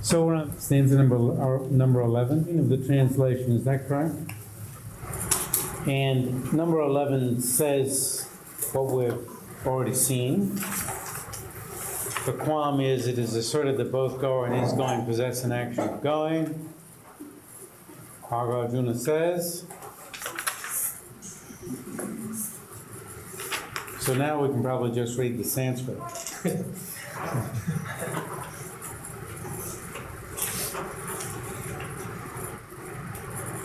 So we're on stanza number 11 of the translation, is that correct? And number 11 says what we've already seen. The quam is, it is asserted that both goer and is going possess an action of going. Nāgārjuna says. So now we can probably just read the Sanskrit.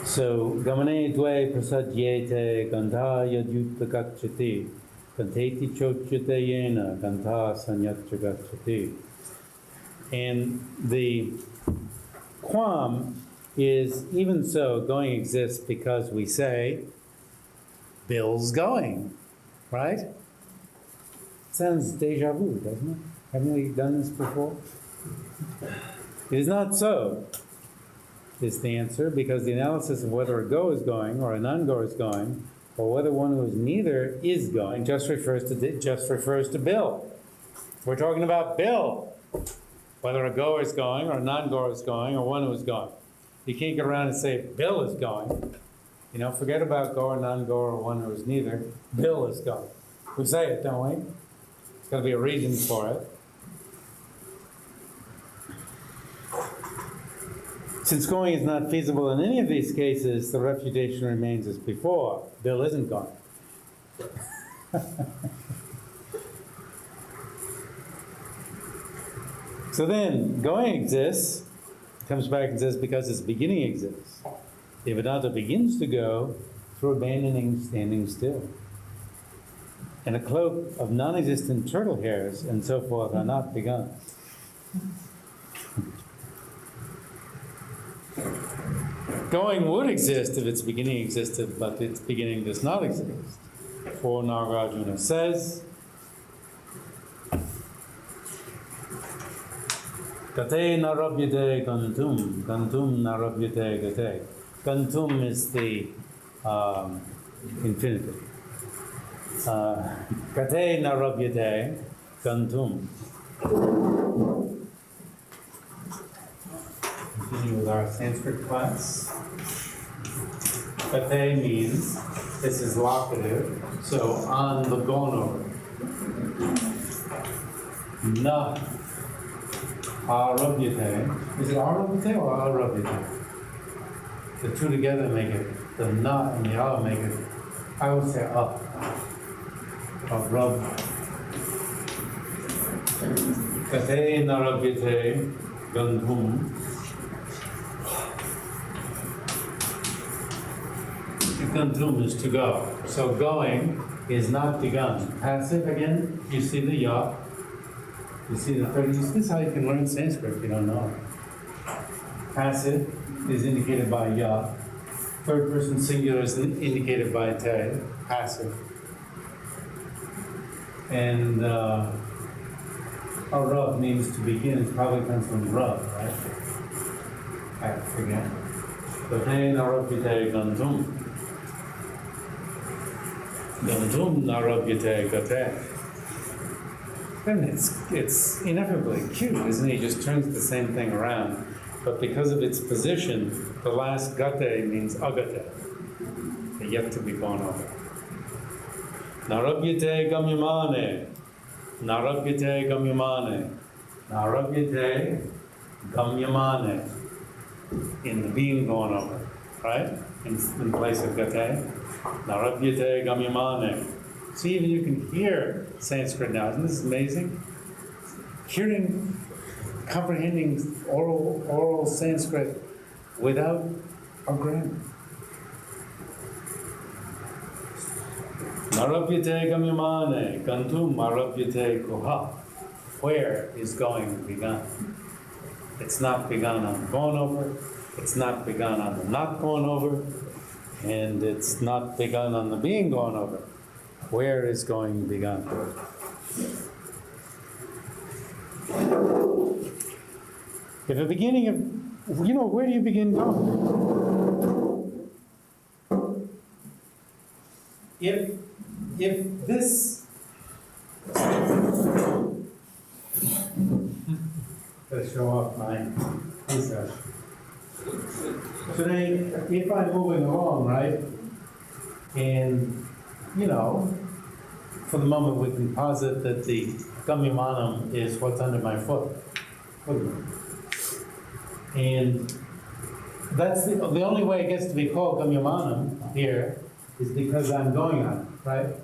So, gamane dve prasadyete gandha yadyutta gacchati ganteti chochate yena gandha sanyatra gacchati. And the quam is, even so, going exists because we say, Bill's going, right? Sounds deja vu, doesn't it? Haven't we done this before? It is not so, is the answer, because the analysis of whether a go is going or a non-goer is going, or whether one who is neither is going, just refers to Bill. We're talking about Bill, whether a goer is going or a non-goer is going or one who is going. You can't get around and say Bill is going. You know, forget about goer, non-goer, or one who is neither. Bill is going. We say it, don't we? There's got to be a reason for it. Since going is not feasible in any of these cases, the refutation remains as before. Bill isn't going. So then, going exists, comes back and says because its beginning exists. The Vedanta begins to go through abandoning standing still. And a cloak of non-existent turtle hairs and so forth are not begun. Going would exist if its beginning existed, but its beginning does not exist. For Nāgārjuna says, Gate narabhyate gantum, gantum narabhyate gate. Gantum is the infinitive. Gate narabhyate gantum. Continue with our Sanskrit class. Gate means, this is locative, so on the gone over. Na arabhyate. Is it arabhyate or arabhyate? The two together make it, the na and the a make it, I would say up. Arab. Gate narabhyate gandhum. Gandhum is to go. So going is not begun. Passive again, you see the ya. You see the third. This is how you can learn Sanskrit if you don't know it. Passive is indicated by ya. Third person singular is indicated by te. Passive. And rav means to begin. It probably comes from rav, right? I forget. Gate narabhyate gandhum. Gandhum narabhyate gate. And it's ineffably cute, isn't it? He just turns the same thing around. But because of its position, the last gate means agate, yet to be gone over. Narabhyate gamyamane, narabhyate gamyamane, narabhyate gamyamane, in the being gone over, right? In place of gate. Narabhyate gamyamane. See, even you can hear Sanskrit now. Isn't this amazing? Hearing, comprehending oral Sanskrit without a grammar. Narabhyate gamyamane, gantum marabhyate kuha. Where is going begun? It's not begun on the gone over, it's not begun on the not gone over, and it's not begun on the being gone over. Where is going begun? If a beginning of, where do you begin going? If this, let's show off my Today, if I'm moving along, right, and, you know, for the moment we can posit that the gamyamanam is what's under my foot. And that's the only way it gets to be called gamyamanam here is because I'm going on it, right?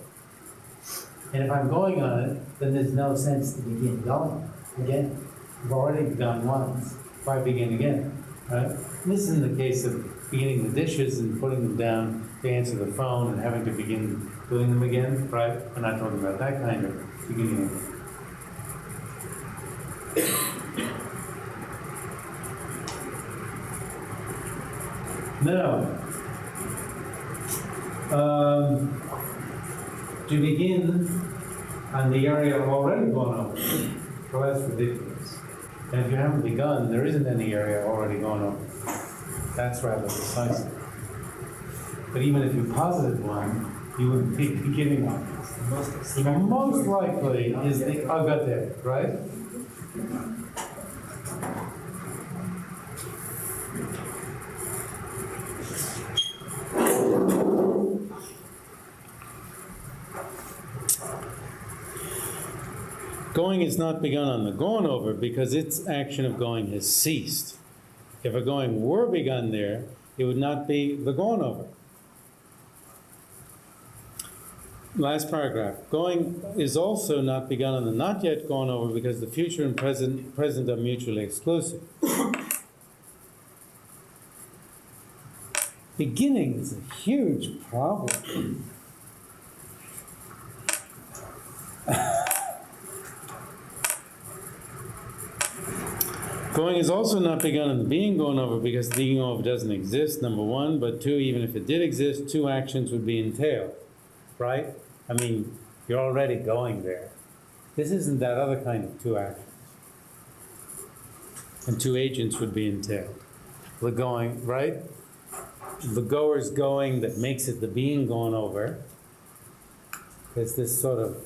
And if I'm going on it, then there's no sense to begin going again. I've already begun once. Why begin again, right? And this isn't the case of beginning the dishes and putting them down to answer the phone and having to begin doing them again, right? We're not talking about that kind of beginning again. Now, to begin on the area already gone over, well, that's ridiculous. And if you haven't begun, there isn't any area already gone over. That's rather decisive. But even if you posited one, you wouldn't be beginning one. Most likely is the agate, right? Going is not begun on the gone over because its action of going has ceased. If a going were begun there, it would not be the gone over. Last paragraph. Going is also not begun on the not yet gone over because the future and present are mutually exclusive. Beginning is a huge problem. Going is also not begun in the being gone over because the being over doesn't exist, number one, but two, even if it did exist, two actions would be entailed, right? I mean, you're already going there. This isn't that other kind of two actions. And two agents would be entailed. The going, right? The goer's going that makes it the being gone over. There's this sort of,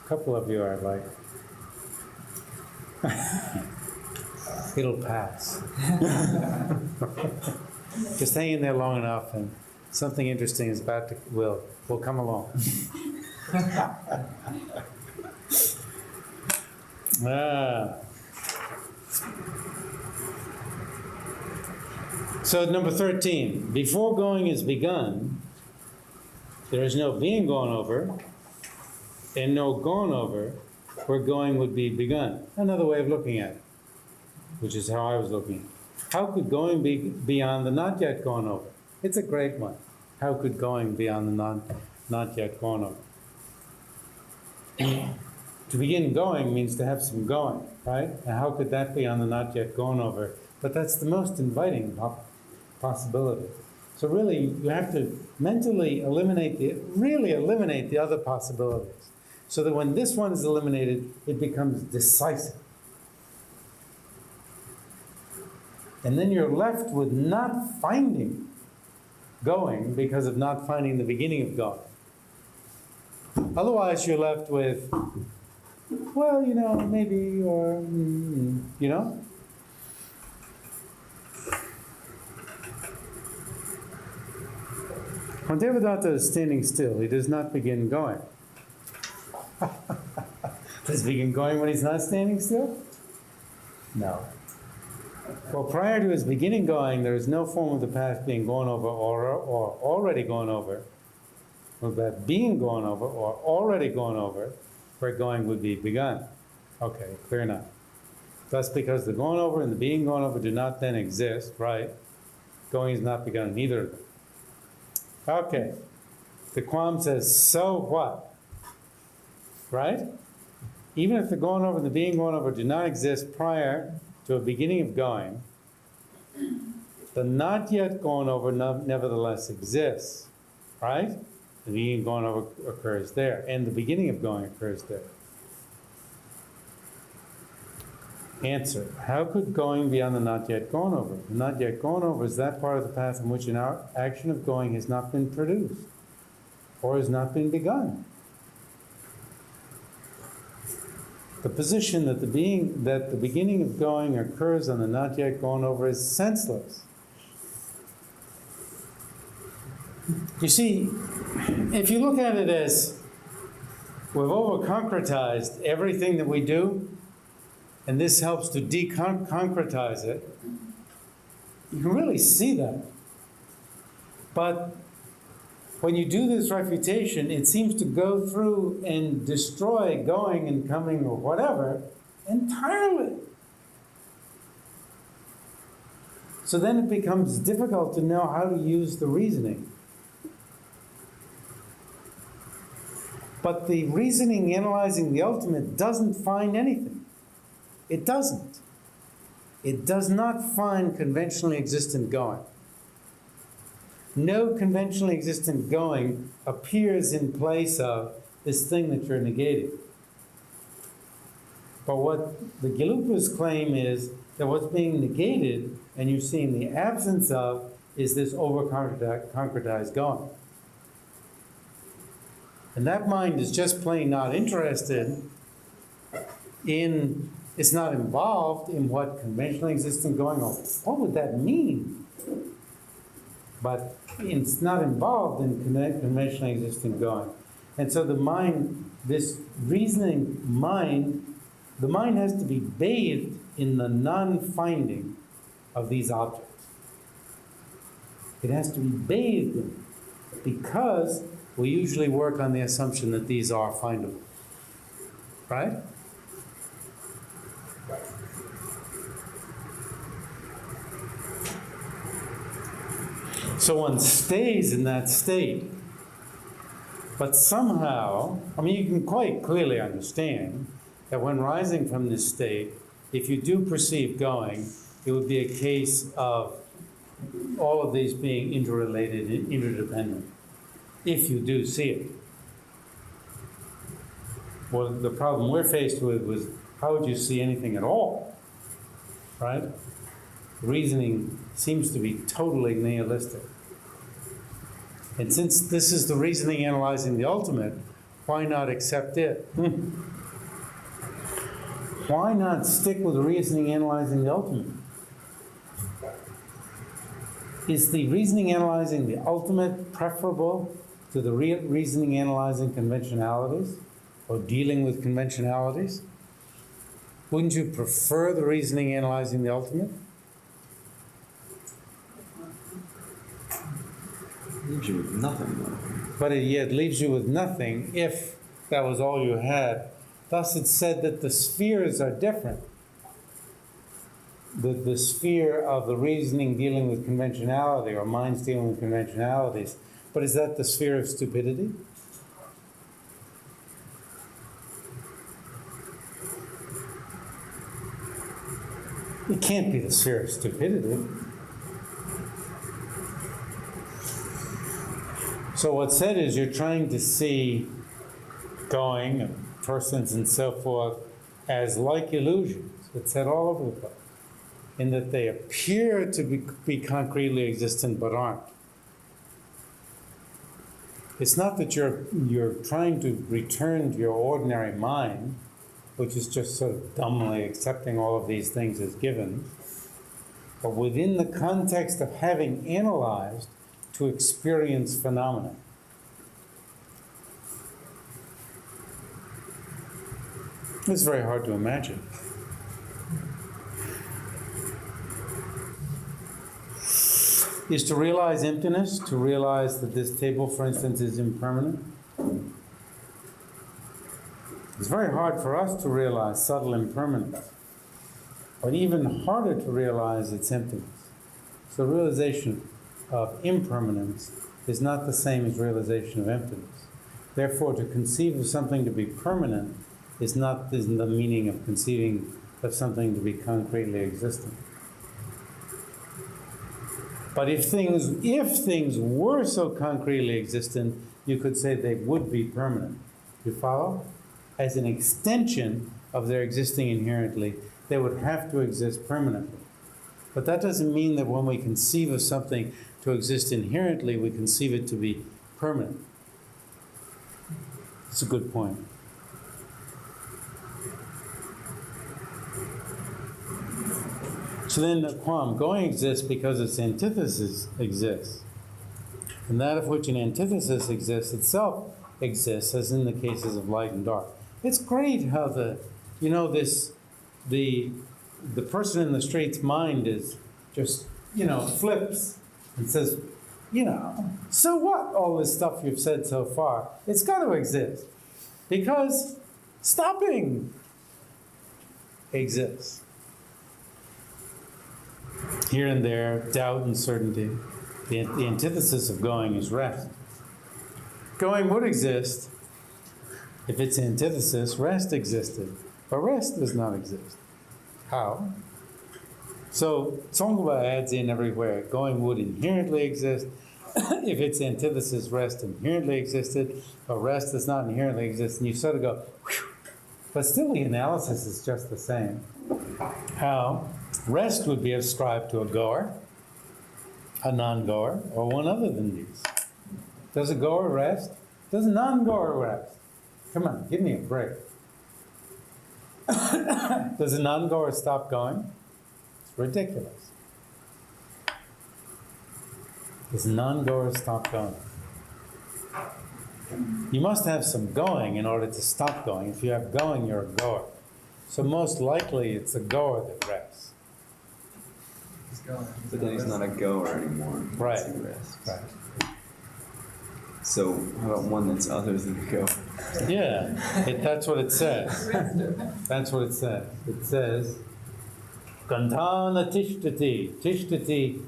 a couple of you are like, it'll pass. Just hang in there long enough and something interesting is about to, will come along. So number 13, before going is begun, there is no being gone over and no gone over where going would be begun. Another way of looking at it, which is how I was looking at it. How could going be beyond the not yet gone over? It's a great one. How could going beyond the not yet gone over? To begin going means to have some going, right? And how could that be on the not yet gone over? But that's the most inviting possibility. So really, you have to mentally eliminate the other possibilities. So that when this one is eliminated, it becomes decisive. And then you're left with not finding going because of not finding the beginning of going. Otherwise, you're left with, well, you know, maybe, or, you know? When Devadatta is standing still, he does not begin going. Does he begin going when he's not standing still? No. Well, prior to his beginning going, there is no form of the past being gone over or already gone over, or that being gone over or already gone over, where going would be begun. Okay, clear enough. Thus, because the gone over and the being gone over do not then exist, right? Going is not begun in either of them. Okay. The Quam says, so what? Right? Even if the gone over and the being gone over do not exist prior to a beginning of going, the not yet gone over nevertheless exists, right? The being gone over occurs there, and the beginning of going occurs there. Answer, how could going be on the not yet gone over? The not yet gone over is that part of the path in which an action of going has not been produced, or has not been begun. The position that the beginning of going occurs on the not yet gone over is senseless. You see, if you look at it as we've over-concretized everything that we do, and this helps to de-concretize it, you can really see that. But when you do this refutation, it seems to go through and destroy going and coming or whatever entirely. So then it becomes difficult to know how to use the reasoning. But the reasoning analyzing the ultimate doesn't find anything. It doesn't. It does not find conventionally existent going. No conventionally existent going appears in place of this thing that you're negating. But what the Gelugpas claim is that what's being negated and you're seeing the absence of is this over-concretized going. And that mind is just plain not interested in, it's not involved in what conventionally existent going on. What would that mean? But it's not involved in conventionally existent going. And so the mind, this reasoning mind, the mind has to be bathed in the non-finding of these objects. It has to be bathed in it because we usually work on the assumption that these are findable. Right? So one stays in that state, but somehow, I mean, you can quite clearly understand that when rising from this state, if you do perceive going, it would be a case of all of these being interrelated and interdependent, if you do see it. Well, the problem we're faced with was, how would you see anything at all, right? Reasoning seems to be totally nihilistic. And since this is the reasoning analyzing the ultimate, why not accept it? Why not stick with the reasoning analyzing the ultimate? Is the reasoning analyzing the ultimate preferable to the reasoning analyzing conventionalities or dealing with conventionalities? Wouldn't you prefer the reasoning analyzing the ultimate? Leaves you with nothing, though. But it yet leaves you with nothing if that was all you had. Thus it's said that the spheres are different. The sphere of the reasoning dealing with conventionality or minds dealing with conventionalities. But is that the sphere of stupidity? It can't be the sphere of stupidity. So what's said is you're trying to see going and persons and so forth as like illusions. It's said all over the place, in that they appear to be concretely existent but aren't. It's not that you're trying to return to your ordinary mind, which is just sort of dumbly accepting all of these things as given, but within the context of having analyzed to experience phenomena. It's very hard to imagine. Is to realize emptiness, to realize that this table, for instance, is impermanent. It's very hard for us to realize subtle impermanence, but even harder to realize its emptiness. So realization of impermanence is not the same as realization of emptiness. Therefore, to conceive of something to be permanent isn't the meaning of conceiving of something to be concretely existent. But if things were so concretely existent, you could say they would be permanent. You follow? As an extension of their existing inherently, they would have to exist permanently. But that doesn't mean that when we conceive of something to exist inherently, we conceive it to be permanent. It's a good point. So then the quam, going exists because its antithesis exists. And that of which an antithesis exists itself exists, as in the cases of light and dark. It's great how the person in the street's mind is just, flips and says, so what, all this stuff you've said so far? It's got to exist. Because stopping exists. Here and there, doubt and certainty. The antithesis of going is rest. Going would exist if its antithesis, rest, existed. But rest does not exist. How? So Tsongkhapa adds in everywhere. Going would inherently exist if its antithesis, rest, inherently existed, but rest does not inherently exist. And you sort of go, whew. But still the analysis is just the same. How? Rest would be ascribed to a goer, a non-goer, or one other than these. Does a goer rest? Does a non-goer rest? Come on, give me a break. Does a non-goer stop going? It's ridiculous. Does a non-goer stop going? You must have some going in order to stop going. If you have going, you're a goer. So most likely it's a goer that rests. But then he's not a goer anymore. Right. He rests. Right. So how about one that's other than a goer? Yeah, that's what it says. That's what it says. It says, Gandhana tishtati. Tishtati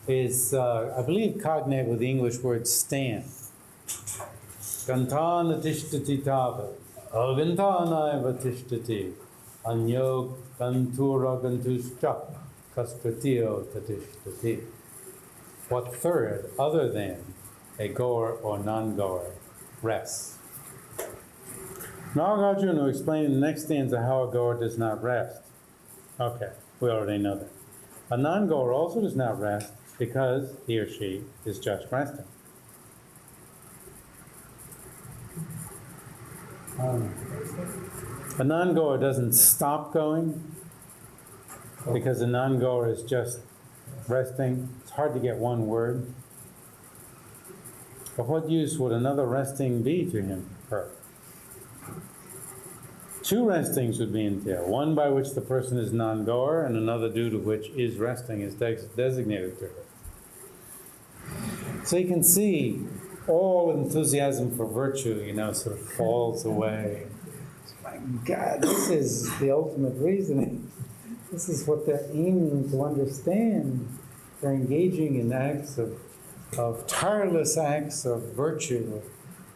is, I believe, cognate with the English word stand. Gandhana tishtati tava. Agandhana eva tishtati. Anyo gantura gantuscha. Kastratio tatishtati. What third, other than a goer or non-goer, rests? Nāgārjuna explained in the next stanza how a goer does not rest. Okay, we already know that. A non-goer also does not rest because he or she is just resting. A non-goer doesn't stop going because a non-goer is just resting. It's hard to get one word. But what use would another resting be to him, her? Two restings would be entailed. One by which the person is non-goer, and another due to which is resting is designated to her. So you can see all enthusiasm for virtue, sort of falls away. My God, this is the ultimate reasoning. This is what they're aiming to understand. They're engaging in acts of tireless acts of virtue,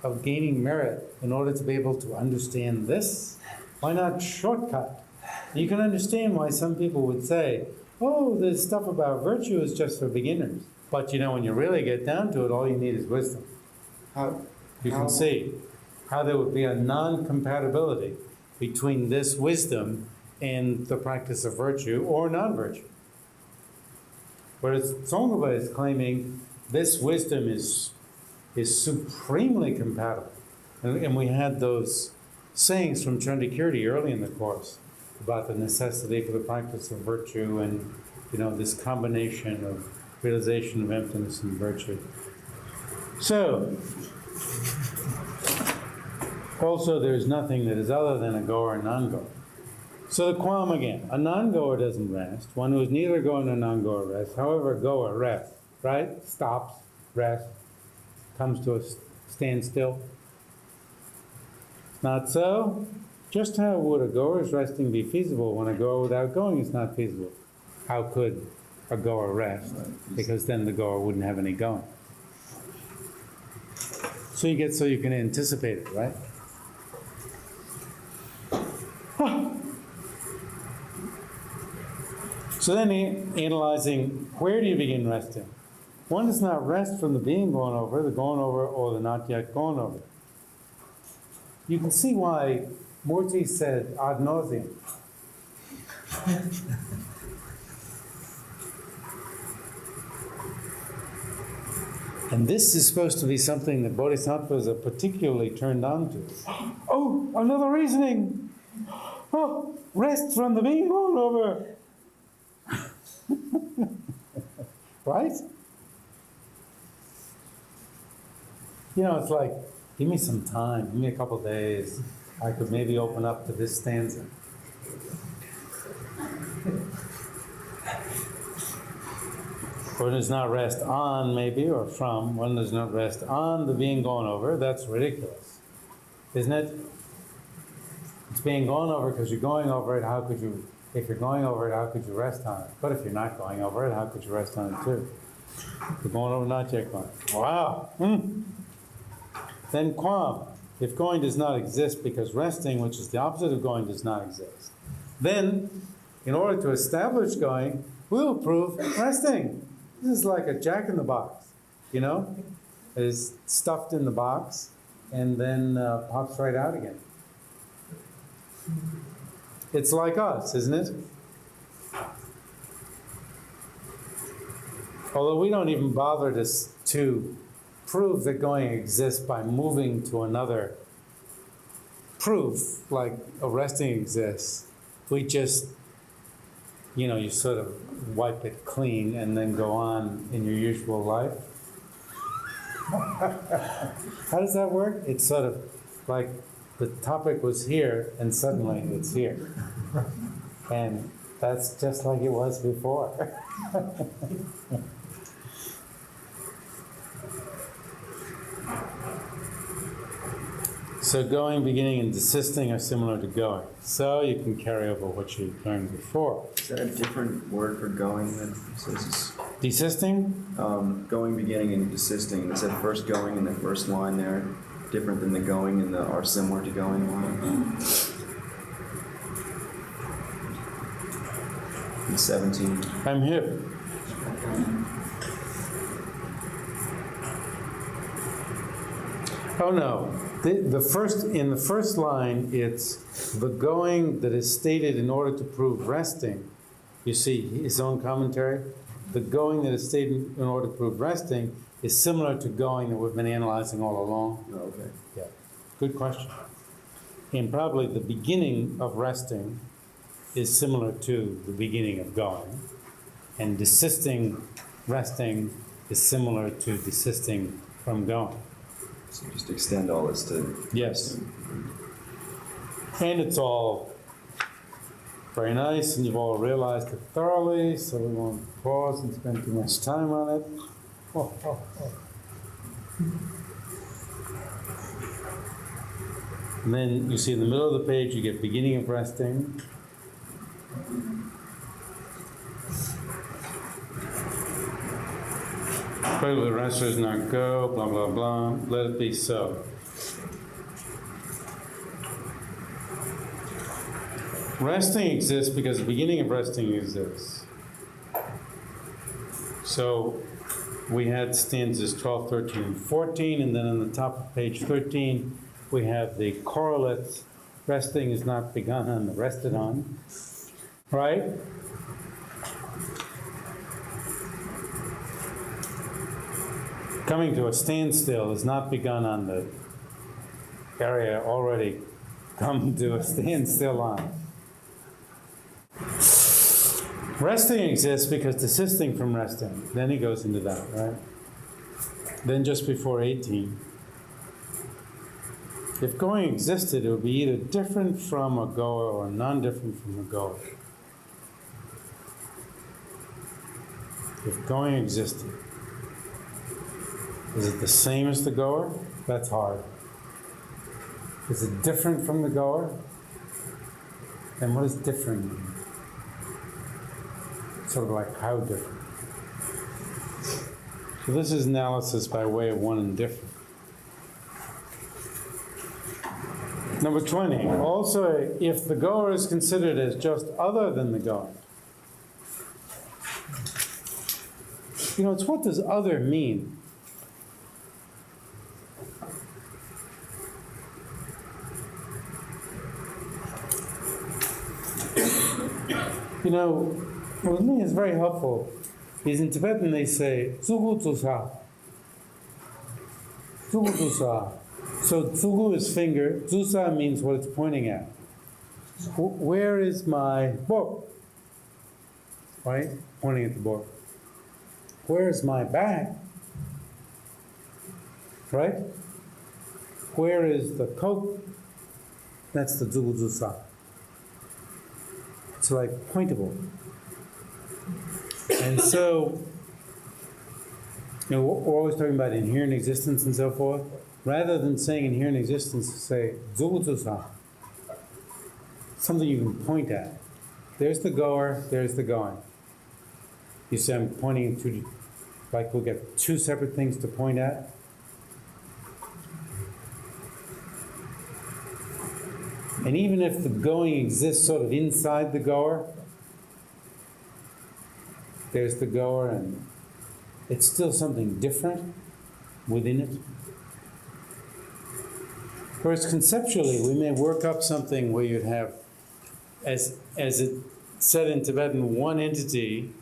of gaining merit in order to be able to understand this. Why not shortcut? You can understand why some people would say, oh, this stuff about virtue is just for beginners. But when you really get down to it, all you need is wisdom. You can see how there would be a non-compatibility between this wisdom and the practice of virtue or non-virtue. Whereas Tsongkhapa is claiming this wisdom is supremely compatible. And we had those sayings from Candrakīrti early in the course about the necessity for the practice of virtue and, this combination of realization of emptiness and virtue. So, also there's nothing that is other than a goer and non-goer. So the quam again, a non-goer doesn't rest. One who is neither goer nor non-goer rests. However, a goer rests, right? Stops, rests, comes to a standstill. Not so. Just how would a goer's resting be feasible when a goer without going is not feasible? How could a goer rest? Because then the goer wouldn't have any going. So you can anticipate it, right? So then analyzing, where do you begin resting? One does not rest from the being gone over, the gone over, or the not yet gone over. You can see why Murti said ad nauseam. And this is supposed to be something that bodhisattvas are particularly turned on to. Oh, another reasoning. Oh, rest from the being gone over. right? You know, it's like, give me some time, give me a couple days. I could maybe open up to this stanza. One does not rest on, maybe, or from. One does not rest on the being gone over. That's ridiculous, isn't it? It's being gone over because you're going over it. How could you, if you're going over it, how could you rest on it? But if you're not going over it, how could you rest on it too? You're going over, not yet going. Wow. Then quam, if going does not exist because resting, which is the opposite of going, does not exist. Then, in order to establish going, we'll prove resting. This is like a jack in the box, you know? It is stuffed in the box and then pops right out again. It's like us, isn't it? Although we don't even bother to prove that going exists by moving to another proof, like a resting exists. We just, you know, you sort of wipe it clean and then go on in your usual life. How does that work? It's sort of like the topic was here and suddenly it's here. And that's just like it was before. So going, beginning, and desisting are similar to going. So you can carry over what you learned before. Is that a different word for going then? So this is Desisting? going, beginning, and desisting. Is that first going in the first line there different than the going in the are similar to going line? In 17. I'm here. Oh no. In the first line, it's the going that is stated in order to prove resting. You see his own commentary. The going that is stated in order to prove resting is similar to going that we've been analyzing all along. Oh, okay. Yeah, good question. And probably the beginning of resting is similar to the beginning of going. And desisting, resting, is similar to desisting from going. So just extend all this to... Yes. And it's all very nice, and you've all realized it thoroughly, so we won't pause and spend too much time on it. And then you see in the middle of the page, you get beginning of resting. Pray the rest does not go, blah, blah, blah. Let it be so. Resting exists because the beginning of resting exists. So we had stanzas 12, 13, and 14, and then on the top of page 13, we have the correlates. Resting is not begun on the rested on, right? Coming to a standstill is not begun on the area already come to a standstill on. Resting exists because desisting from resting. Then he goes into that, right? Then just before 18. If going existed, it would be either different from a goer or non-different from a goer. If going existed, is it the same as the goer? That's hard. Is it different from the goer? And what does different mean? Sort of like how different. So this is analysis by way of one and different. Number 20. Also, if the goer is considered as just other than the goer. You know, it's what does other mean? You know, what I think is very helpful is in Tibetan they say, tsugu tusa. Tsugu tusa. So tsugu is finger, tusa means what it's pointing at. Where is my book? Right? Pointing at the book. Where's my back? Right? Where is the coat? That's the dzūgū-dzūsā. It's like pointable. And so, we're always talking about inherent existence and so forth. Rather than saying inherent existence, say dzūgū-dzūsā. Something you can point at. There's the goer, there's the going. You say I'm pointing to, like we'll get two separate things to point at. And even if the going exists sort of inside the goer, there's the goer, and it's still something different within it. Whereas conceptually, we may work up something where you'd have, as it said in Tibetan, one entity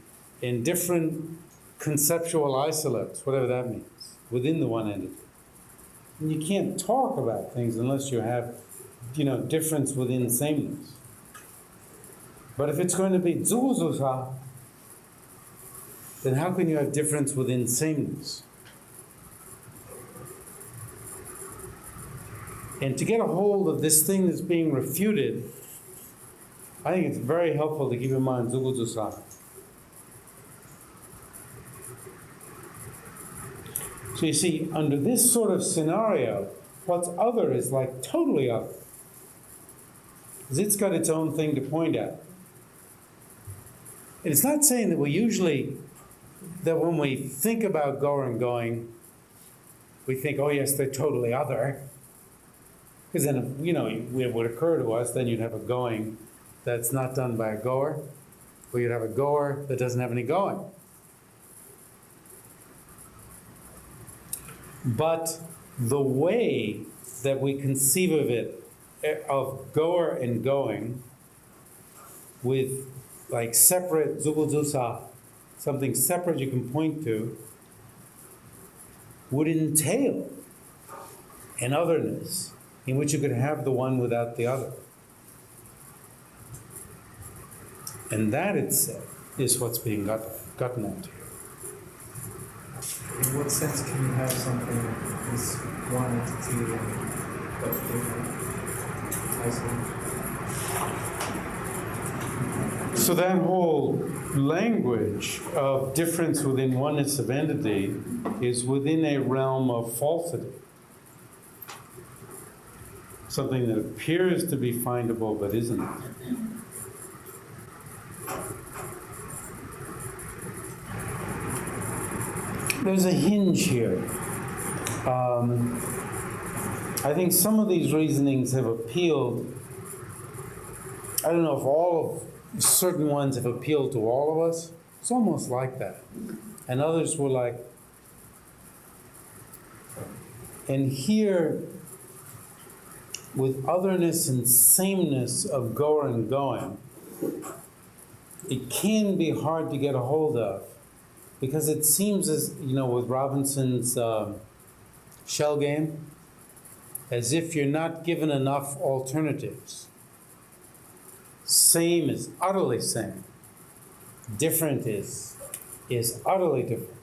in different conceptual isolates, whatever that means, within the one entity. And you can't talk about things unless you have, difference within sameness. But if it's going to be dzūgū-dzūsā, then how can you have difference within sameness? And to get a hold of this thing that's being refuted, I think it's very helpful to keep in mind dzūgū-dzūsā. So you see, under this sort of scenario, what's other is like totally other. Because it's got its own thing to point at. And it's not saying that that when we think about goer and going, we think, oh yes, they're totally other. Because then, it would occur to us, then you'd have a going that's not done by a goer, or you'd have a goer that doesn't have any going. But the way that we conceive of it, of goer and going, with like separate dzūgū-dzūsā, something separate you can point to, would entail an otherness in which you could have the one without the other. And that, it said, is what's being gotten at here. In what sense can you have something as one entity but different, isolated? So that whole language of difference within oneness of entity is within a realm of falsity. Something that appears to be findable but isn't. There's a hinge here. I think some of these reasonings have appealed. I don't know if certain ones have appealed to all of us. It's almost like that. And others were like, and here, with otherness and sameness of goer and going, it can be hard to get a hold of, because it seems as, with Robinson's shell game, as if you're not given enough alternatives. Same is utterly same. Different is utterly different.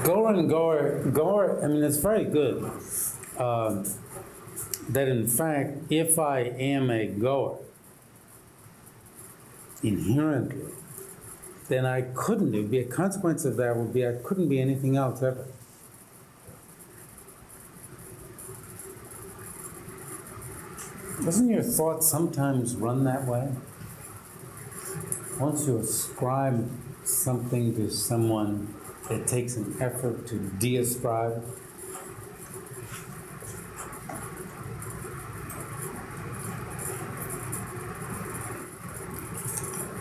Goer and goer, it's very good that in fact, if I am a goer inherently, then it would be a consequence of that would be I couldn't be anything else ever. Doesn't your thought sometimes run that way? Once you ascribe something to someone, it takes an effort to de-ascribe.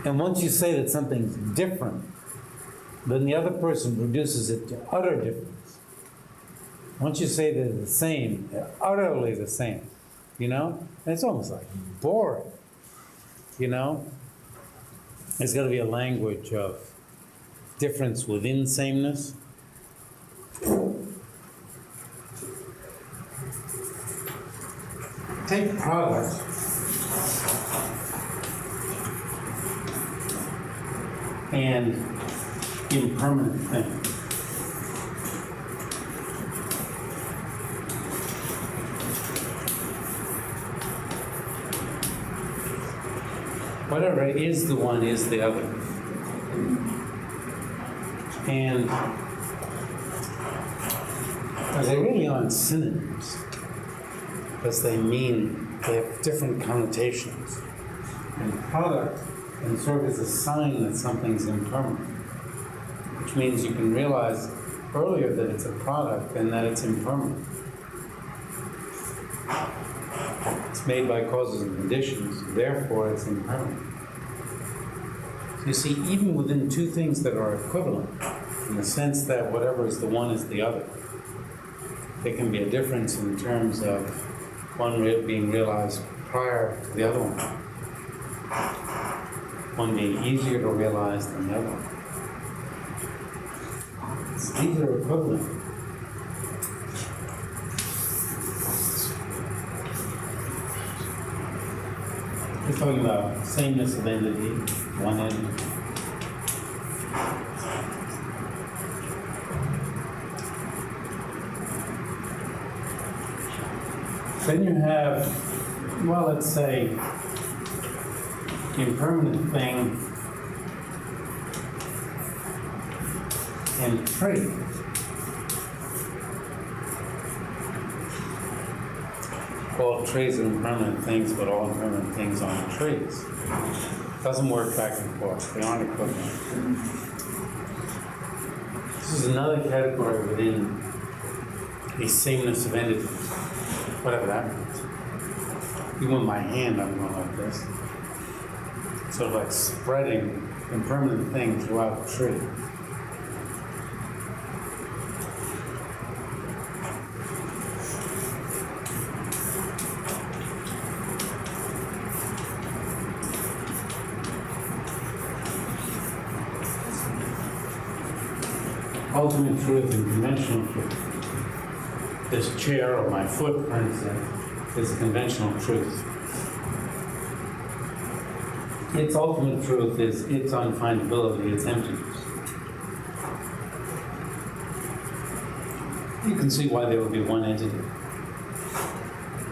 And once you say that something's different, then the other person reduces it to utter difference. Once you say they're the same, they're utterly the same. And it's almost like boring. There's got to be a language of difference within sameness. Take product. and impermanent thing. Whatever is the one is the other. And they really aren't synonyms, because they have different connotations. And product can serve as a sign that something's impermanent, which means you can realize earlier that it's a product and that it's impermanent. It's made by causes and conditions, therefore it's impermanent. So you see, even within two things that are equivalent, in the sense that whatever is the one is the other, there can be a difference in terms of one being realized prior to the other one being easier to realize than the other one. So these are equivalent. We're talking about sameness of entity, one entity. Then you have, well, let's say, impermanent thing and tree. All trees are impermanent things, but all impermanent things aren't trees. Doesn't work back and forth. They aren't equivalent. This is another category within the sameness of entities, whatever that means. Even with my hand, I'm going like this. Sort of like spreading impermanent thing throughout the tree. Ultimate truth and conventional truth. This chair or my foot, for instance, is a conventional truth. Its ultimate truth is its unfindability, its emptiness. You can see why there would be one entity.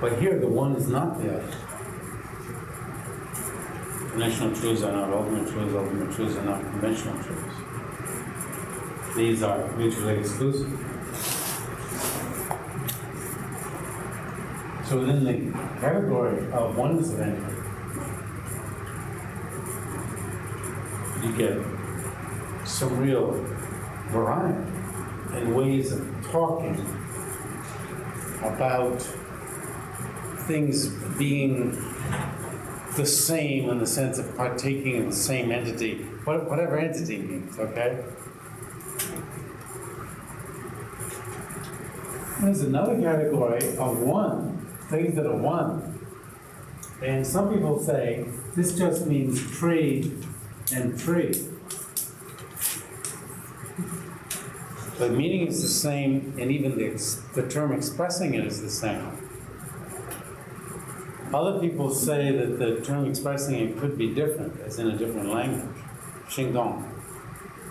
But here, the one is not the other. Conventional truths are not ultimate truths are not conventional truths. These are mutually exclusive. So within the category of oneness of entity, you get some real variety and ways of talking about things being the same in the sense of partaking in the same entity, whatever entity means, okay? There's another category of one, things that are one. And some people say, this just means tree and tree. The meaning is the same, and even the term expressing it is the same. Other people say that the term expressing it could be different, as in a different language, Xingdong.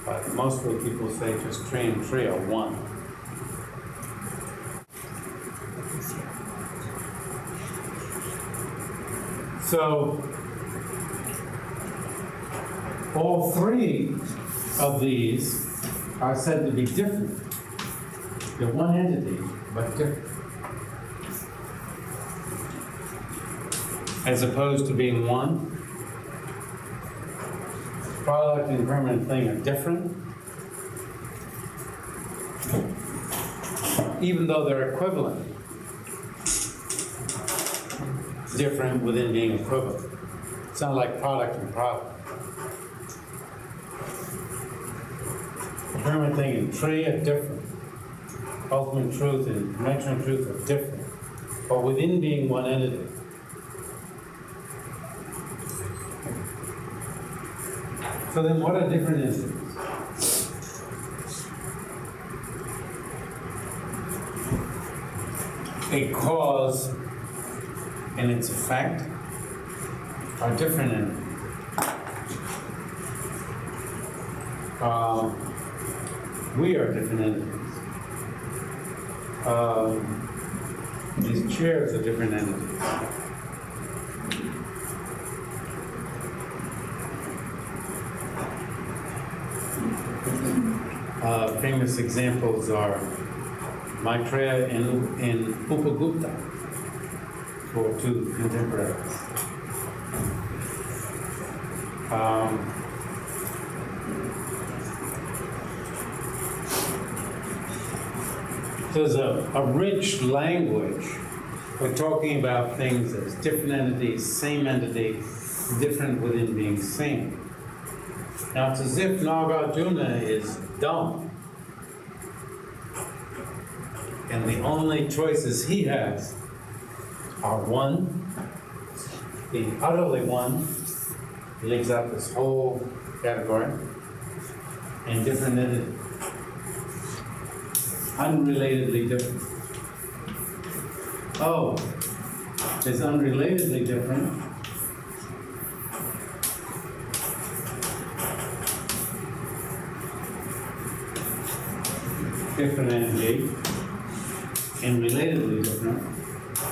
But most of the people say just tree and tree are one. So, all three of these are said to be different. They're one entity, but different. As opposed to being one, product and permanent thing are different. Even though they're equivalent, different within being equivalent. It's not like product and product. The permanent thing and tree are different. Ultimate truth and conventional truth are different, but within being one entity. So then what are different entities? A cause and its effect are different entities. We are different entities. These chairs are different entities. Famous examples are Maitreya and Upagupta, for two contemporaries. There's a rich language for talking about things as different entities, same entity, different within being same. Now it's as if Nāgārjuna is dumb, and the only choices he has are one, being utterly one, he leaves out this whole category, and different entities. Unrelatedly different. Oh, it's unrelatedly different. Different entity, and relatedly different,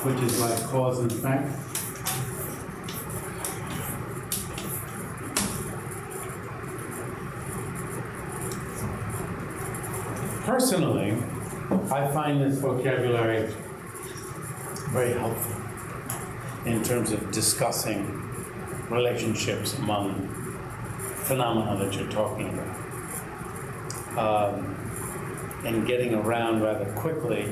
which is like cause and effect. Personally, I find this vocabulary very helpful in terms of discussing relationships among phenomena that you're talking about. And getting around rather quickly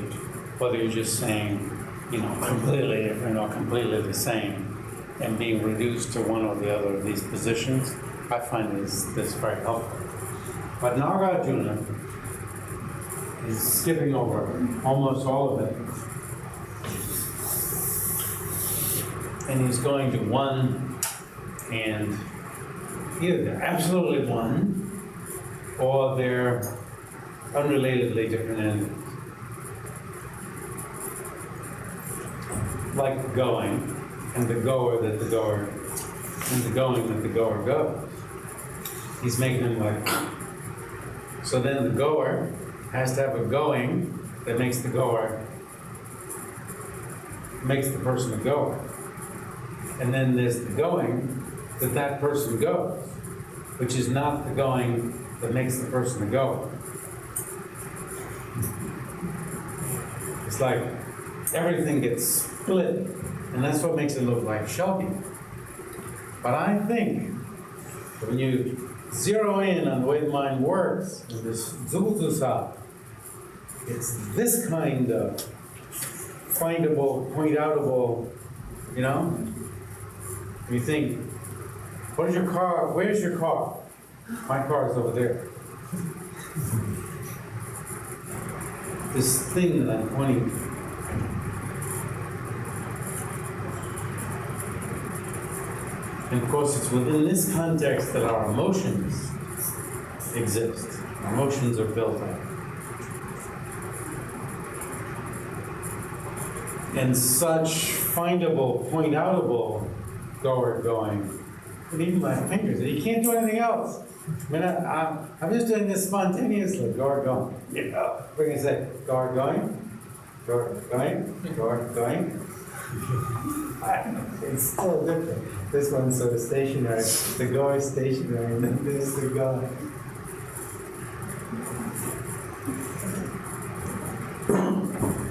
whether you're just saying, completely different or completely the same, and being reduced to one or the other of these positions, I find this very helpful. But Nāgārjuna is skipping over almost all of it. And he's going to one, and either they're absolutely one, or they're unrelatedly different entities. Like the going, and the goer that the goer, and the going that the goer goes. He's making them like, so then the goer has to have a going that makes the goer, makes the person a goer. And then there's the going that person goes, which is not the going that makes the person a goer. It's like everything gets split, and that's what makes it look like shocking. But I think when you zero in on the way the mind works, with this rtsa, it's this kind of findable, point-outable, You think, what is your car? Where's your car? My car is over there. This thing that I'm pointing to. And of course, it's within this context that our emotions exist. Our emotions are built up. And such findable, point-outable goer going, and even my fingers, you can't do anything else. I mean, I'm just doing this spontaneously, goer going. We're going to say, goer going, goer going, goer going. It's still different. This one's sort of stationary, the goer is stationary, and then there's the goer.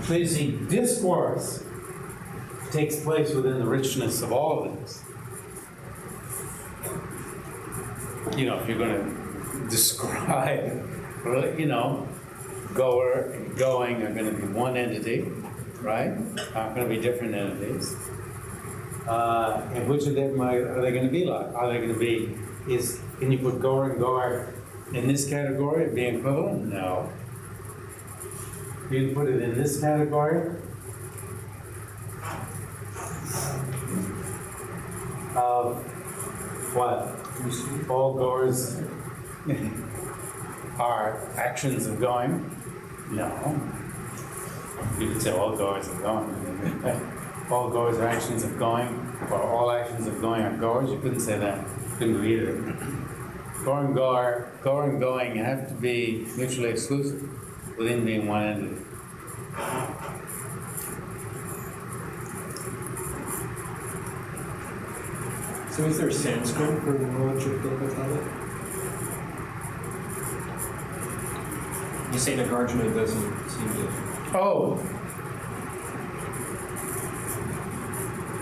So you see, discourse takes place within the richness of all of this. If you're going to describe, goer and going are going to be one entity, right? Not going to be different entities. And which of them are they going to be like? Are they going to be, can you put goer and goer in this category of being equivalent? No. You can put it in this category of what? All goers are actions of going? No. You could say all goers are going. All goers are actions of going, or all actions of going are goers. You couldn't say that. You couldn't do either. Goer and goer, goer and going have to be mutually exclusive within being one entity. So is there Sanskrit for mūla-madhyamaka-karikā? You say Nāgārjuna doesn't seem to... Oh!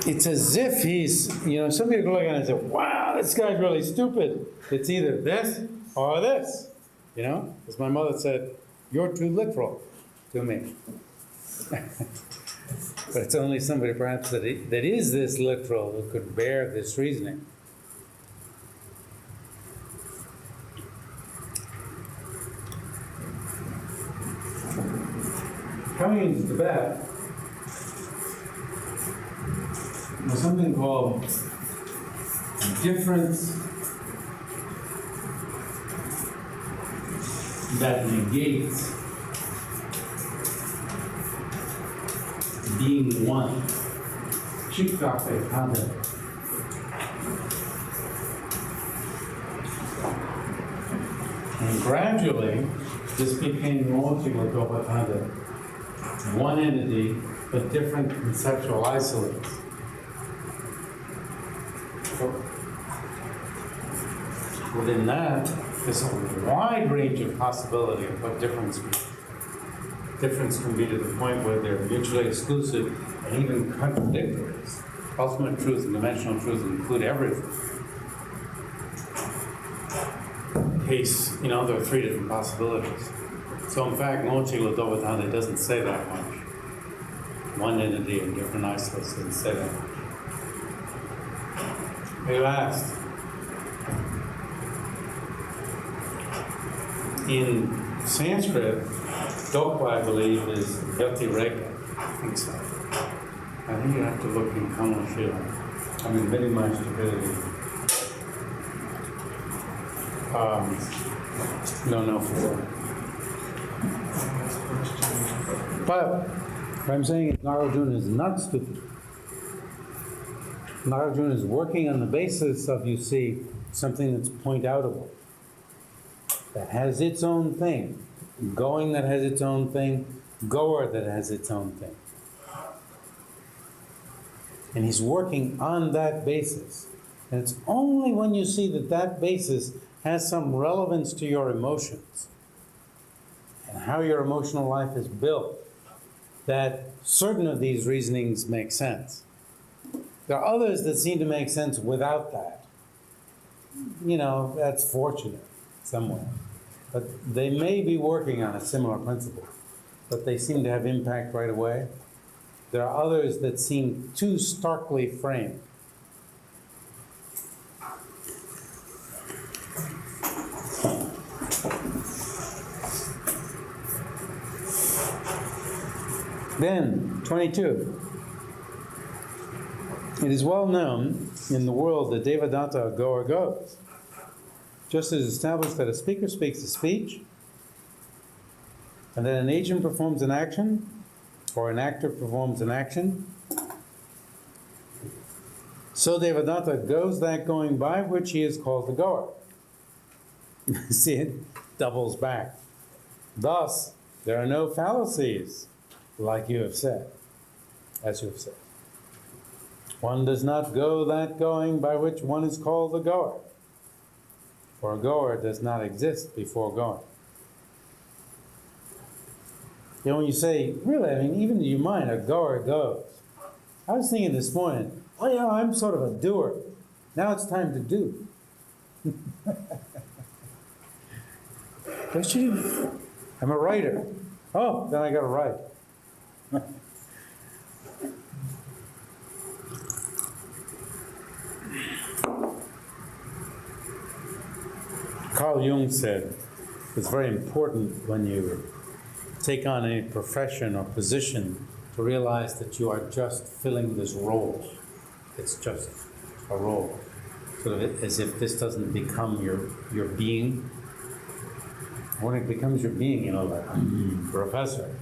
It's as if he's, some people look at it and say, wow, this guy's really stupid. It's either this or this. As my mother said, you're too literal to me. But it's only somebody perhaps that is this literal who could bear this reasoning. Coming into Tibet, there's something called difference that negates being one. Tshig. And gradually, this became mūla-madhyamaka-karikā, one entity, but different conceptual isolates. Within that, there's a wide range of possibility of what difference can be to the point where they're mutually exclusive and even contradictory. Ultimate truth and dimensional truth include everything. In case, there are three different possibilities. So in fact, mūla-madhyamaka-karikā doesn't say that much. One entity and different isolates doesn't say that much. Hey, last. In Sanskrit, LTWA, I believe, is yati-reka. I think so. I think you have to look in Kamala Shila. I'm admitting my stupidity. No, for sure. But what I'm saying is Nāgārjuna is not stupid. Nāgārjuna is working on the basis of, something that's point-outable, that has its own thing, going that has its own thing, goer that has its own thing. And he's working on that basis. And it's only when you see that basis has some relevance to your emotions and how your emotional life is built that certain of these reasonings make sense. There are others that seem to make sense without that. That's fortunate somewhere. But they may be working on a similar principle, but they seem to have impact right away. There are others that seem too starkly framed. Then, 22. It is well known in the world that Devadatta, a goer, goes. Just as established that a speaker speaks a speech, and that an agent performs an action, or an actor performs an action, so Devadatta goes that going by which he is called the goer. See, it doubles back. Thus, there are no fallacies, like you have said, as you have said. One does not go that going by which one is called the goer, for a goer does not exist before going. When you say, really, even in your mind, a goer goes. I was thinking this morning, I'm sort of a doer. Now it's time to do. Don't you? I'm a writer. Oh, then I got to write. Carl Jung said, it's very important when you take on any profession or position to realize that you are just filling this role. It's just a role. Sort of as if this doesn't become your being. When it becomes your being, like professor,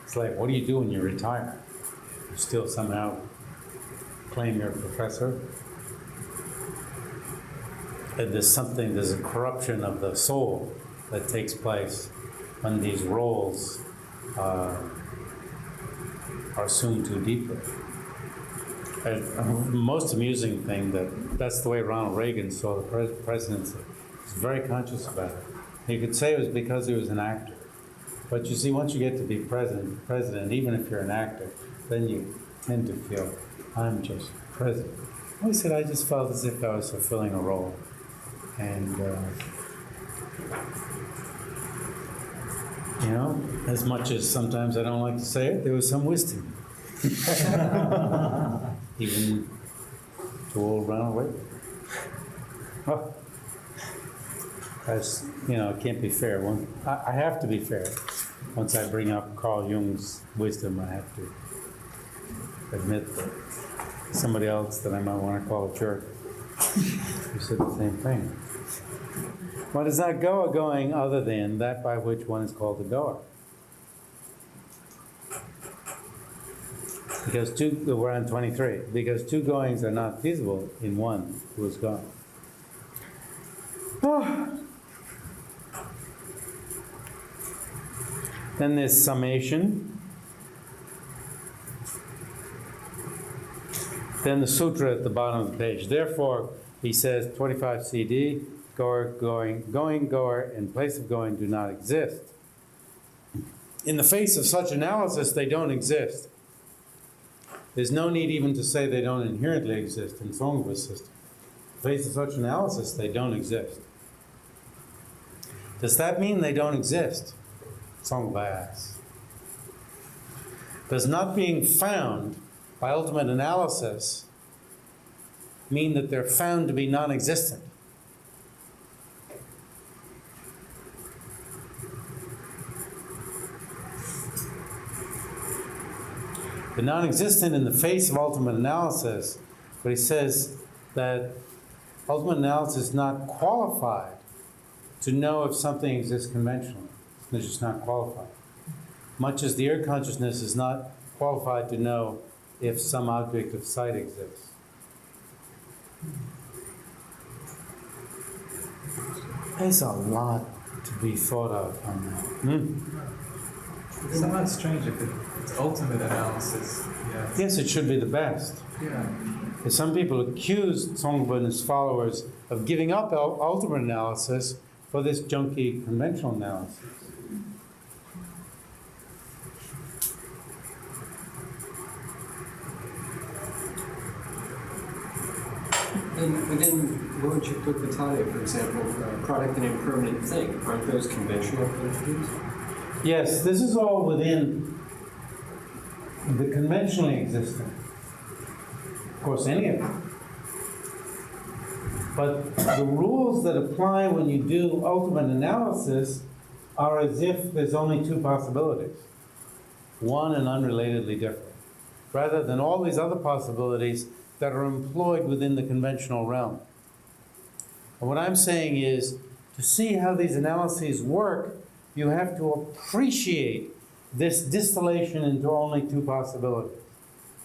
it's like, what do you do when you retire? You still somehow claim you're a professor? that there's a corruption of the soul that takes place when these roles are assumed too deeply. The most amusing thing that's the way Ronald Reagan saw the presidency. He's very conscious about it. You could say it was because he was an actor. But you see, once you get to be president, even if you're an actor, then you tend to feel, I'm just president. He said, I just felt as if I was fulfilling a role. And, you know, as much as sometimes I don't like to say it, there was some wisdom. Even to old Ronald Reagan. Oh. As, you know, it can't be fair. I have to be fair. Once I bring up Carl Jung's wisdom, I have to admit that somebody else that I might want to call a jerk who said the same thing. What is not goer going other than that by which one is called the goer? Because we're on 23. Because two goings are not feasible in one who is gone. Oh. Then there's summation. Then the sutra at the bottom of the page. Therefore, he says, 25 CD, goer, going, goer, in place of going do not exist. In the face of such analysis, they don't exist. There's no need even to say they don't inherently exist in Songha's system. In the face of such analysis, they don't exist. Does that mean they don't exist? Songha asks. Does not being found by ultimate analysis mean that they're found to be non-existent? The non-existent in the face of ultimate analysis, but he says that ultimate analysis is not qualified to know if something exists conventionally. It's just not qualified. Much as the ear consciousness is not qualified to know if some object of sight exists. There's a lot to be thought of on that. It's somewhat strange if it's ultimate analysis. Yeah. Yes, it should be the best. Yeah. Because some people accuse Songha and his followers of giving up ultimate analysis for this junky conventional analysis. And within Mūla-madhyamaka-karikā, for example, product and impermanent thing, aren't those conventional entities? Yes, this is all within the conventionally existing. Of course, any of them. But the rules that apply when you do ultimate analysis are as if there's only two possibilities, one and unrelatedly different, rather than all these other possibilities that are employed within the conventional realm. And what I'm saying is, to see how these analyses work, you have to appreciate this distillation into only two possibilities.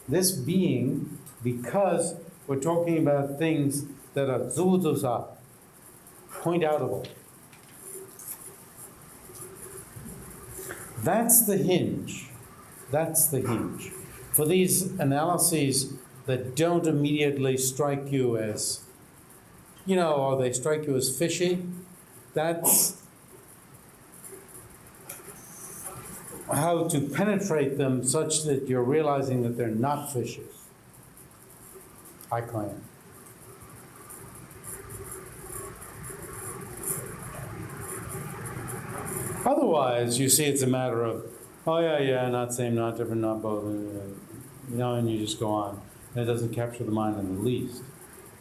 This being, because we're talking about things that are zubudusa, point-outable. That's the hinge. That's the hinge. For these analyses that don't immediately strike you as, you know, or they strike you as fishy, that's how to penetrate them such that you're realizing that they're not fishy, I claim. Otherwise, you see it's a matter of, oh yeah, not same, not different, not both, you know, and you just go on. And it doesn't capture the mind in the least.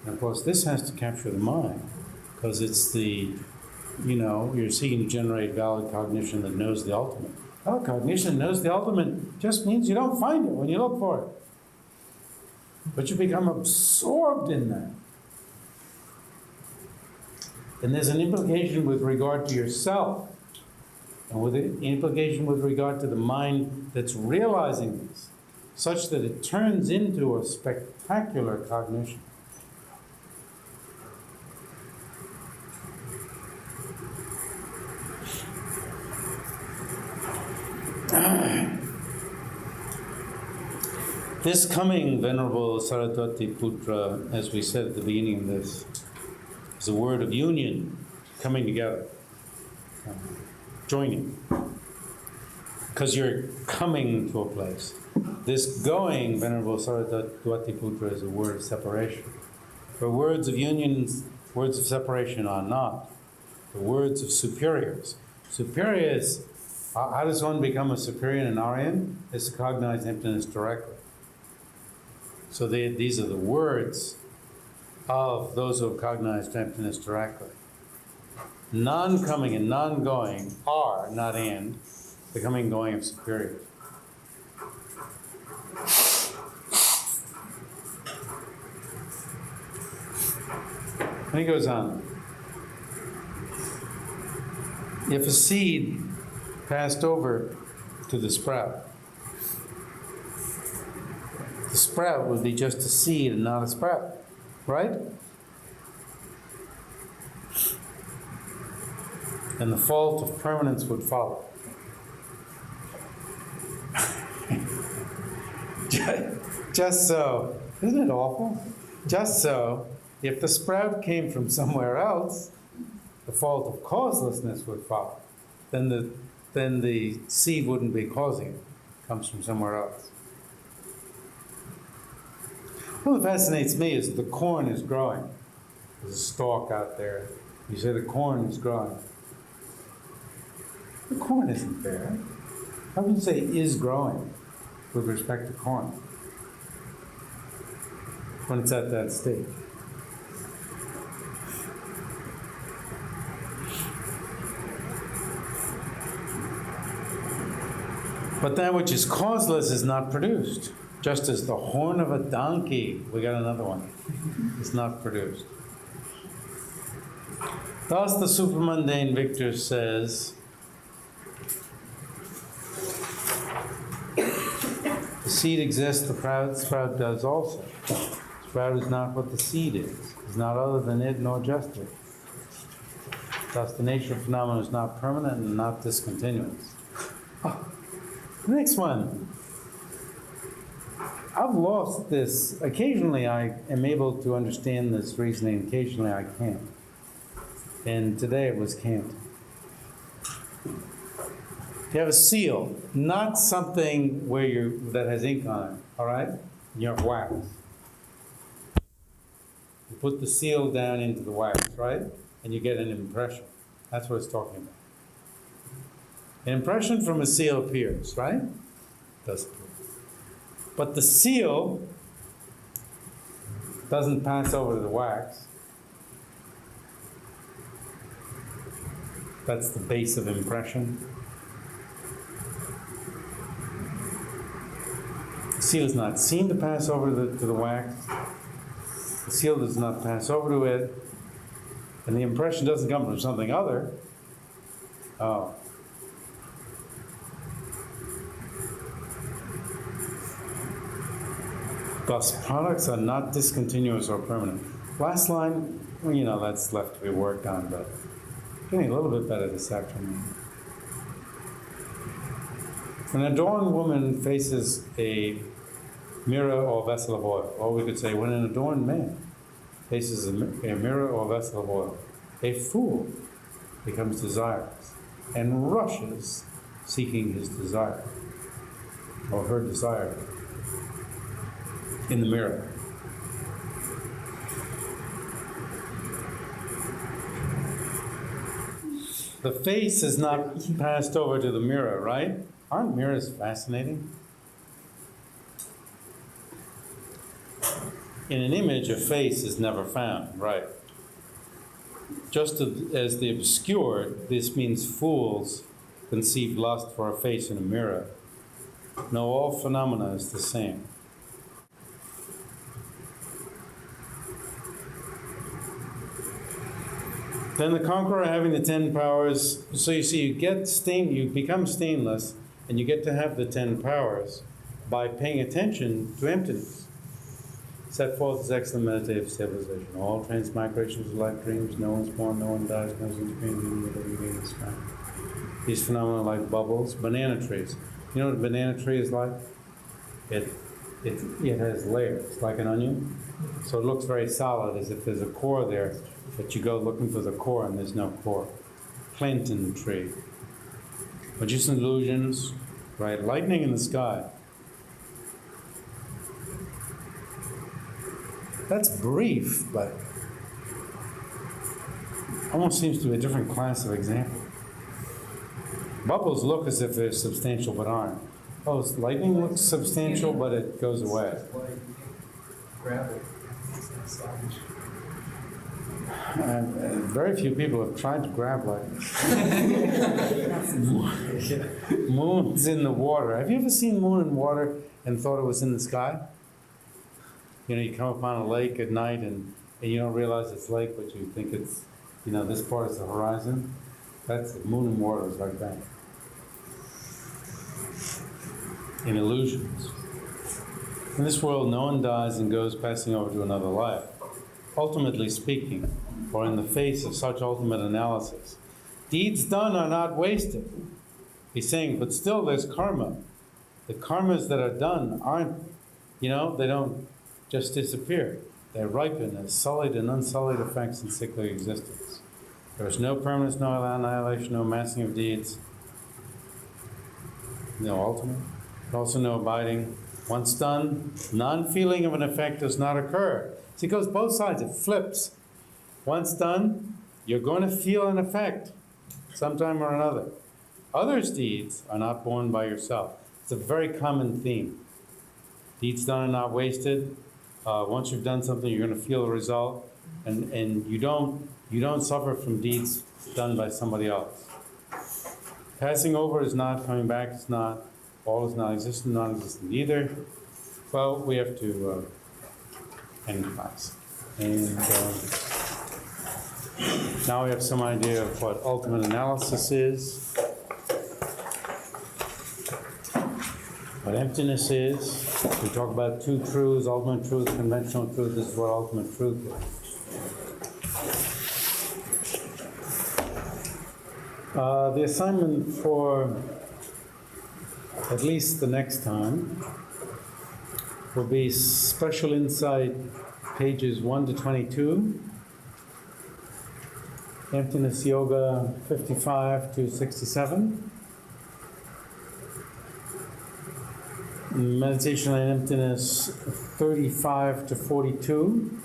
And of course, this has to capture the mind, because it's the, you know, you're seeking to generate valid cognition that knows the ultimate. Valid cognition that knows the ultimate just means you don't find it when you look for it. But you become absorbed in that. And there's an implication with regard to yourself, and with an implication with regard to the mind that's realizing this, such that it turns into a spectacular cognition. This coming, Venerable Saraswati Putra, as we said at the beginning of this, is a word of union, coming together, joining. Because you're coming to a place. This going, Venerable Saraswati Putra, is a word of separation. But words of union, words of separation are not. The words of superiors. Superiors, how does one become a superior in Aryan? Is to cognize emptiness directly. So these are the words of those who have cognized emptiness directly. Non-coming and non-going are, not and, the coming and going of superiors. And he goes on. If a seed passed over to the sprout would be just a seed and not a sprout, right? And the fault of permanence would follow. Just so, isn't it awful? Just so, if the sprout came from somewhere else, the fault of causelessness would follow. Then the seed wouldn't be causing it. It comes from somewhere else. What fascinates me is the corn is growing. There's a stalk out there. You say the corn is growing. The corn isn't there. How can you say is growing with respect to corn when it's at that stage? But that which is causeless is not produced. Just as the horn of a donkey, we got another one, is not produced. Thus the supramundane Victor says, the seed exists, the sprout does also. The sprout is not what the seed is. It's not other than it nor just it. Thus the nature of phenomena is not permanent and not discontinuous. The next one. I've lost this. Occasionally I am able to understand this reasoning, occasionally I can't. And today it was can't. You have a seal, not something where that has ink on it, all right? You have wax. You put the seal down into the wax, right? And you get an impression. That's what it's talking about. An impression from a seal appears, right? Does appear. But the seal doesn't pass over to the wax. That's the base of impression. The seal is not seen to pass over to the wax. The seal does not pass over to it. And the impression doesn't come from something other. Oh. Thus, products are not discontinuous or permanent. Last line, well, that's left to be worked on, but getting a little bit better this afternoon. An adorned woman faces a mirror or vessel of oil. Or we could say, when an adorned man faces a mirror or vessel of oil, a fool becomes desirous and rushes seeking his desire, or her desire, in the mirror. The face is not passed over to the mirror, right? Aren't mirrors fascinating? In an image, a face is never found, right? Just as the obscured, this means fools conceive lust for a face in a mirror. No, all phenomena is the same. Then the conqueror having the 10 powers, so you see, you become stainless, and you get to have the 10 powers by paying attention to emptiness. Set forth as excellent meditative civilization. All transmigrations are like dreams. No one's born, no one dies, no one's dreaming, whatever you mean, it's fine. These phenomena are like bubbles, banana trees. You know what a banana tree is like? It has layers, like an onion. So it looks very solid, as if there's a core there, but you go looking for the core and there's no core. Plantain tree. But just illusions, right? Lightning in the sky. That's brief, but almost seems to be a different class of example. Bubbles look as if they're substantial but aren't. Oh, lightning looks substantial, but it goes away. Grab it. It's not salvage. Very few people have tried to grab lightning. Moon's in the water. Have you ever seen moon in water and thought it was in the sky? You know, you come upon a lake at night and you don't realize it's lake, but you think it's, you know, this part is the horizon. That's moon and water is like that. In illusions. In this world, no one dies and goes passing over to another life. Ultimately speaking, or in the face of such ultimate analysis, deeds done are not wasted. He's saying, but still there's karma. The karmas that are done aren't, you know, they don't just disappear. They ripen as sullied and unsullied effects in cyclic existence. There is no permanence, no annihilation, no massing of deeds, no ultimate, also no abiding. Once done, non-feeling of an effect does not occur. See, it goes both sides, it flips. Once done, you're going to feel an effect sometime or another. Others' deeds are not borne by yourself. It's a very common theme. Deeds done are not wasted. Once you've done something, you're going to feel a result, and you don't suffer from deeds done by somebody else. Passing over is not, coming back is not, all is non-existent, non-existent either. Well, we have to end class. And now we have some idea of what ultimate analysis is, what emptiness is. We talk about two truths, ultimate truth, conventional truth. This is what ultimate truth is. The assignment for at least the next time will be Special Insight, pages 1 to 22, Emptiness Yoga 55 to 67, Meditation on Emptiness 35 to 42,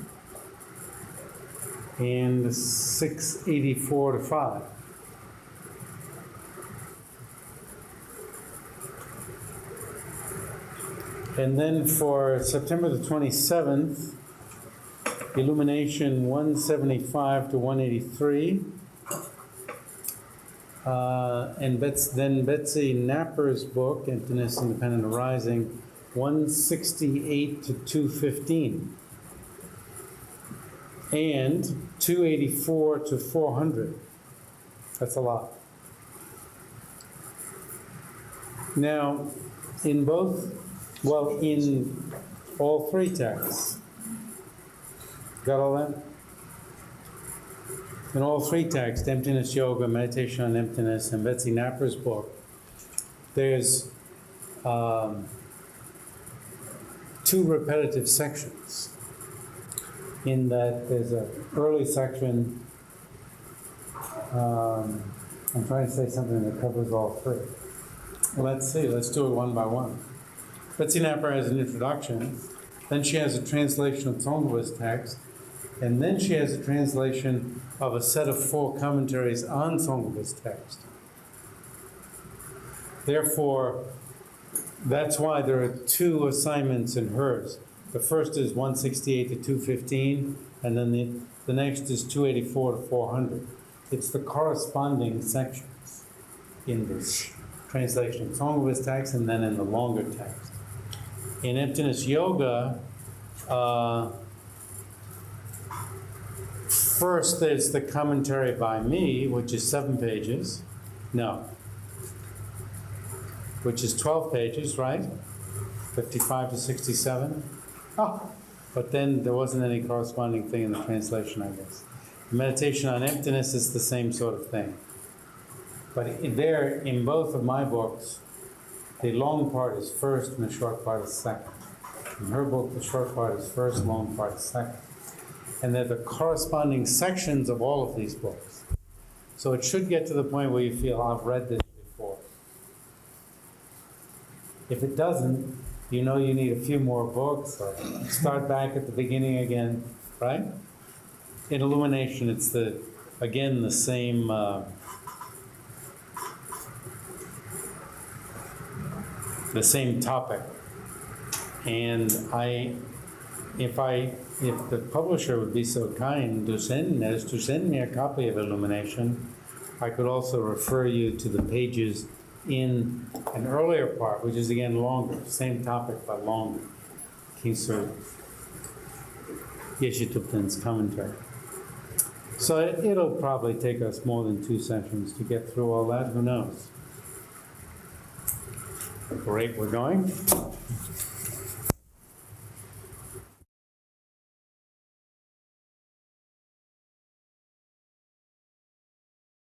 and 684 to 5. And then for September the 27th, Illumination 175 to 183. And then Betsy Knapper's book, Emptiness, Independent Arising, 168 to 215. And 284 to 400. That's a lot. Now, in all three texts. Got all that? In all three texts, Emptiness Yoga, Meditation on Emptiness, and Betsy Knapper's book, there's two repetitive sections. In that there's an early section, I'm trying to say something that covers all three. Well, let's see, let's do it one by one. Betsy Knapper has an introduction, then she has a translation of Tsongkhapa's text, and then she has a translation of a set of 4 commentaries on Tsongkhapa's text. Therefore, that's why there are 2 assignments in hers. The first is 168 to 215, and then the next is 284 to 400. It's the corresponding sections in this translation of Tsongkhapa's text and then in the longer text. In Emptiness Yoga, first there's the commentary by me, which is 7 pages. No. Which is 12 pages, right? 55 to 67. Oh, but then there wasn't any corresponding thing in the translation, I guess. Meditation on Emptiness is the same sort of thing. But there, in both of my books, the long part is first and the short part is second. In her book, the short part is first, long part is second. And they're the corresponding sections of all of these books. So it should get to the point where you feel, I've read this before. If it doesn't, you know you need a few more books, or start back at the beginning again, right? In Illumination, it's again the same topic. And if the publisher would be so kind to send me a copy of Illumination, I could also refer you to the pages in an earlier part, which is again longer, same topic but longer. Kisur Yeshituptan's commentary. So it'll probably take us more than 2 sessions to get through all that, who knows? Great, we're going.